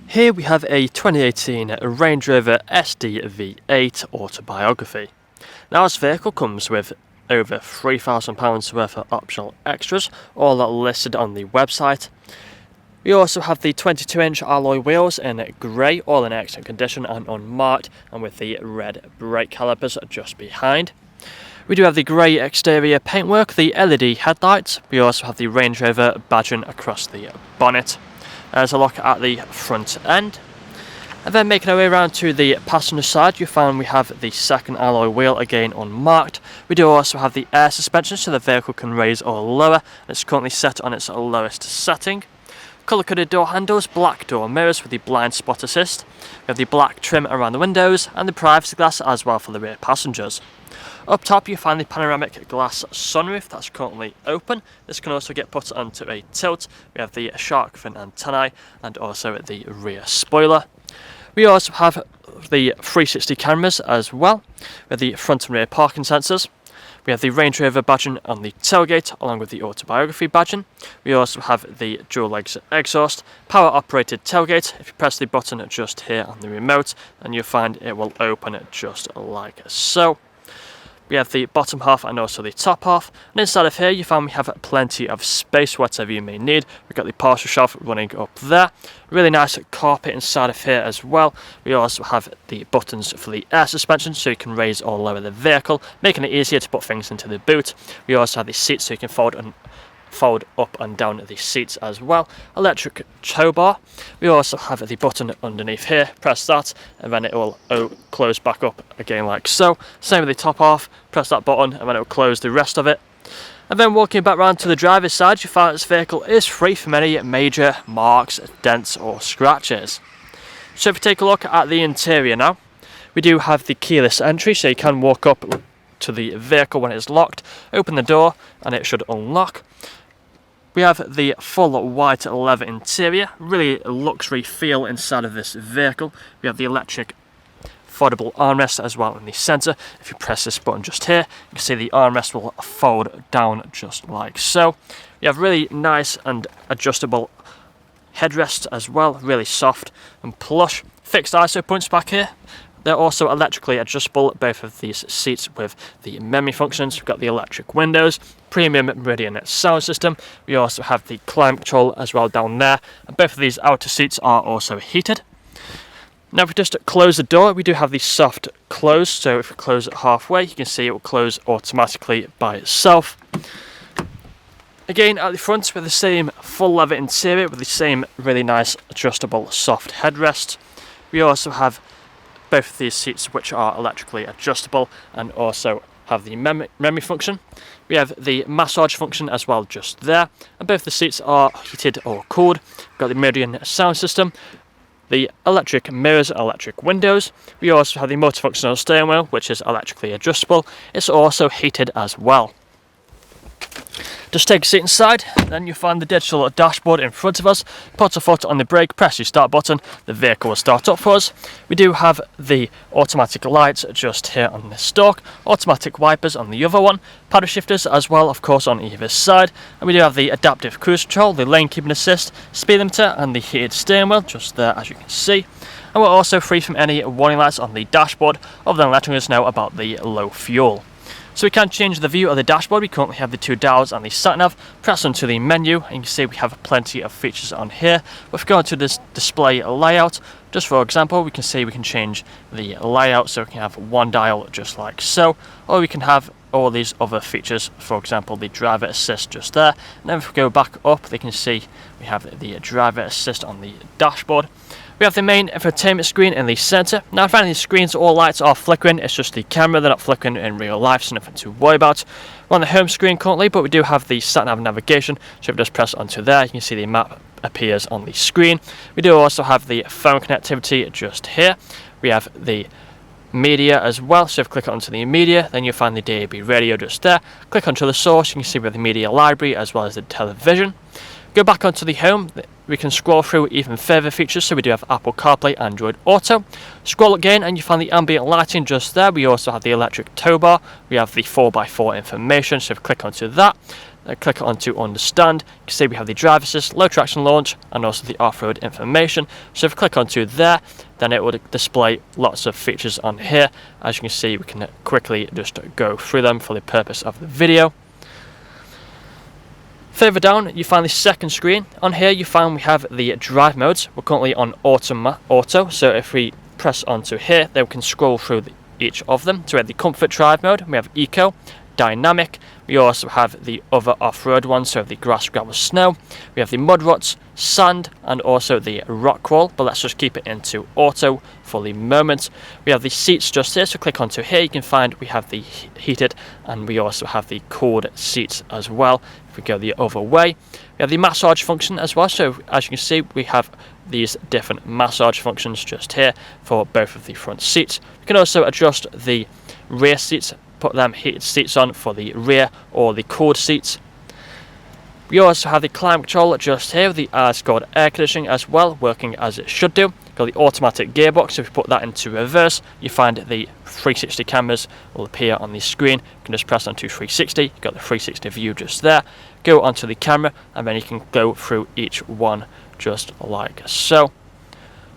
Here we have a 2018 Range Rover SDV8 autobiography. Now this vehicle comes with over £3,000 worth of optional extras, all listed on the website. We also have the 22-inch alloy wheels in grey, all in excellent condition and unmarked, and with the red brake calipers just behind. We do have the grey exterior paintwork, the LED headlights. We also have the Range Rover badging across the bonnet. There's a look at the front end. And then making our way around to the passenger side, you find we have the second alloy wheel, again unmarked. We do also have the air suspension, so the vehicle can raise or lower. It's currently set on its lowest setting. Colour-coded door handles, black door mirrors with the blind spot assist. We have the black trim around the windows and the privacy glass as well for the rear passengers. Up top you find the panoramic glass sunroof that's currently open. This can also get put onto a tilt. We have the shark fin antennae and also the rear spoiler. We also have the 360 cameras as well, with the front and rear parking sensors. We have the Range Rover badging on the tailgate along with the autobiography badging. We also have the dual exhaust, power operated tailgate. If you press the button just here on the remote, then you'll find it will open just like so. We have the bottom half and also the top half, and inside of here you find we have plenty of space, whatever you may need. We've got the parcel shelf running up there, really nice carpet inside of here as well. We also have the buttons for the air suspension, so you can raise or lower the vehicle, making it easier to put things into the boot. We also have the seats, so you can fold up and down the seats as well. Electric tow bar. We also have the button underneath here. Press that and then it will close back up again like so. Same with the top half. Press that button and then it will close the rest of it. And then walking back round to the driver's side, you find this vehicle is free from any major marks, dents or scratches. So if you take a look at the interior now, we do have the keyless entry, so you can walk up to the vehicle when it's locked, open the door and it should unlock. We have the full white leather interior, really luxury feel inside of this vehicle. We have the electric foldable armrest as well in the centre. If you press this button just here, you can see the armrest will fold down just like so. You have really nice and adjustable headrests as well, really soft and plush. Fixed ISO points back here. They're also electrically adjustable, both of these seats with the memory functions. We've got the electric windows, premium Meridian sound system. We also have the climate control as well down there. And both of these outer seats are also heated. Now if we just close the door, we do have the soft close. So if we close it halfway, you can see it will close automatically by itself. Again, at the front, with the same full leather interior, with the same really nice adjustable soft headrest. We also have both of these seats which are electrically adjustable and also have the memory function. We have the massage function as well just there, and both the seats are heated or cooled. We've got the Meridian sound system, the electric mirrors, electric windows. We also have the multifunctional steering wheel which is electrically adjustable. It's also heated as well. Just take a seat inside, then you'll find the digital dashboard in front of us. Put a foot on the brake, press your start button, the vehicle will start up for us. We do have the automatic lights just here on this stalk, automatic wipers on the other one, paddle shifters as well of course on either side, and we do have the adaptive cruise control, the lane keeping assist, speed limiter and the heated steering wheel just there as you can see. And we're also free from any warning lights on the dashboard other than letting us know about the low fuel. So we can change the view of the dashboard. We currently have the two dials and the sat-nav. Press onto the menu and you can see we have plenty of features on here. But if we go into this display layout, just for example, we can see we can change the layout so we can have one dial just like so, or we can have all these other features, for example the driver assist just there. And then if we go back up, they can see we have the driver assist on the dashboard. We have the main infotainment screen in the centre. Now if any of these screens or lights are flickering, it's just the camera, they're not flickering in real life, so nothing to worry about. We're on the home screen currently, but we do have the sat-nav navigation, so if we just press onto there, you can see the map appears on the screen. We do also have the phone connectivity just here. We have the media as well, so if you click onto the media, then you'll find the DAB radio just there. Click onto the source, you can see we have the media library as well as the television. Go back onto the home, we can scroll through even further features. So we do have Apple CarPlay, Android Auto. Scroll again and you find the ambient lighting just there. We also have the electric tow bar. We have the 4x4 information, so if we click onto that, click onto understand, you can see we have the driver assist, low traction launch, and also the off-road information. So if we click onto there, then it will display lots of features on here. As you can see, we can quickly just go through them for the purpose of the video. Further down, you find the second screen. On here, you find we have the drive modes. We're currently on auto, so if we press onto here, then we can scroll through each of them. So we have the comfort drive mode, we have eco, dynamic. We also have the other off-road ones, so the grass, gravel, snow. We have the mud ruts, sand, and also the rock crawl, but let's just keep it into auto for the moment. We have the seats just here, so click onto here, you can find we have the heated, and we also have the cooled seats as well. If we go the other way, we have the massage function as well, so as you can see, we have these different massage functions just here for both of the front seats. We can also adjust the rear seats, put them heated seats on for the rear or the cooled seats. We also have the climate control just here, the called air conditioning as well, working as it should do. Got the automatic gearbox, so if you put that into reverse, you find the 360 cameras will appear on the screen. You can just press onto 360, you've got the 360 view just there. Go onto the camera, and then you can go through each one just like so.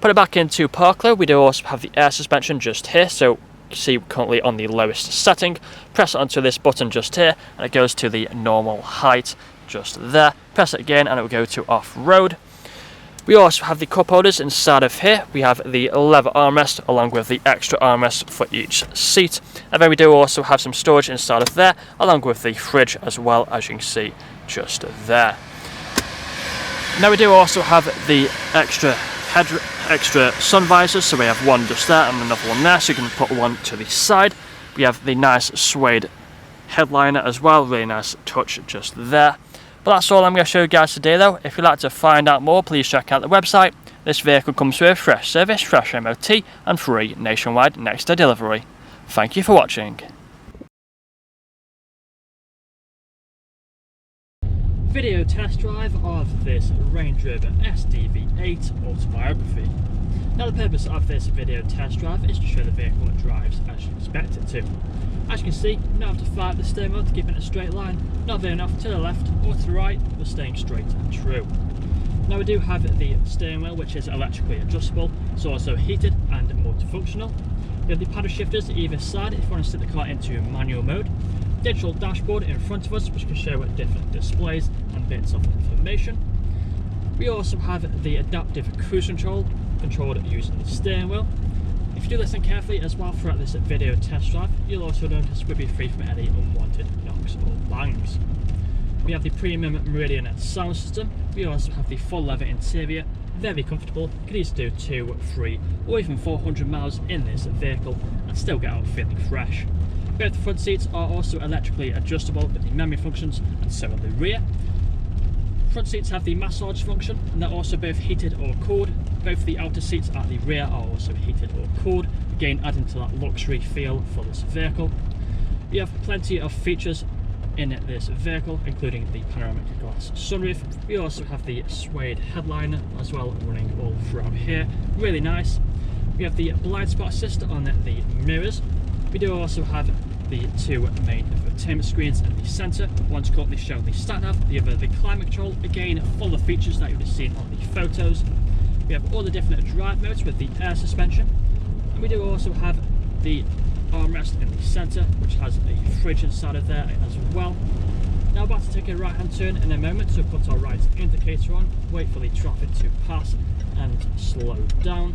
Put it back into park mode. We do also have the air suspension just here, so you can see currently on the lowest setting. Press onto this button just here, and it goes to the normal height just there. Press it again, and it will go to off-road. We also have the cup holders inside of here. We have the leather armrest along with the extra armrest for each seat. And then we do also have some storage inside of there, along with the fridge as well, as you can see just there. Now we do also have the extra sun visors, so we have one just there and another one there, so you can put one to the side. We have the nice suede headliner as well, really nice touch just there. But that's all I'm going to show you guys today though. If you'd like to find out more, please check out the website. This vehicle comes with fresh service, fresh MOT, and free nationwide next day delivery. Thank you for watching. Video test drive of this Range Rover SDV8 Autobiography. Now the purpose of this video test drive is to show the vehicle drives as you expect it to. As you can see, you don't have to fight the steering wheel to keep it in a straight line, not veering off to the left or to the right, but staying straight and true. Now we do have the steering wheel, which is electrically adjustable. It's also heated and multifunctional. We have the paddle shifters either side if you want to set the car into manual mode. Digital dashboard in front of us, which can show different displays and bits of information. We also have the adaptive cruise control, controlled using the steering wheel. If you do listen carefully as well throughout this video test drive, you'll also notice we'll be free from any unwanted knocks or bangs. We have the premium Meridian sound system. We also have the full leather interior, very comfortable. Could easily do 2, 3 or even 400 miles in this vehicle and still get out feeling fresh. Both the front seats are also electrically adjustable with the memory functions, and so are the rear. Front seats have the massage function, and they're also both heated or cooled. Both the outer seats at the rear are also heated or cooled, again adding to that luxury feel for this vehicle. We have plenty of features in this vehicle, including the panoramic glass sunroof. We also have the suede headliner as well, running all throughout here, really nice. We have the blind spot assist on the mirrors. We do also have the 2 main infotainment screens in the centre. One's currently showing the stat nav, the other the climate control, again full of features that you would have seen on the photos. We have all the different drive modes with the air suspension, and we do also have the armrest in the centre, which has a fridge inside of there as well. Now about to take a right hand turn in a moment, so put our right indicator on, wait for the traffic to pass and slow down.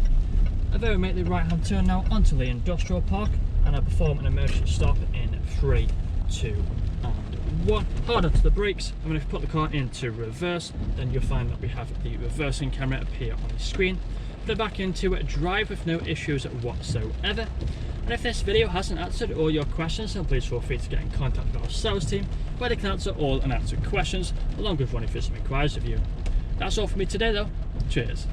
And then we make the right hand turn now onto the industrial park, and I perform an emergency stop in 3, 2 and 1. Hard onto the brakes, and when I put the car into reverse, then you'll find that we have the reversing camera appear on the screen. Put it back into drive with no issues whatsoever. And if this video hasn't answered all your questions, then please feel free to get in contact with our sales team, where they can answer all unanswered questions, along with running through some inquiries with you. That's all for me today though. Cheers.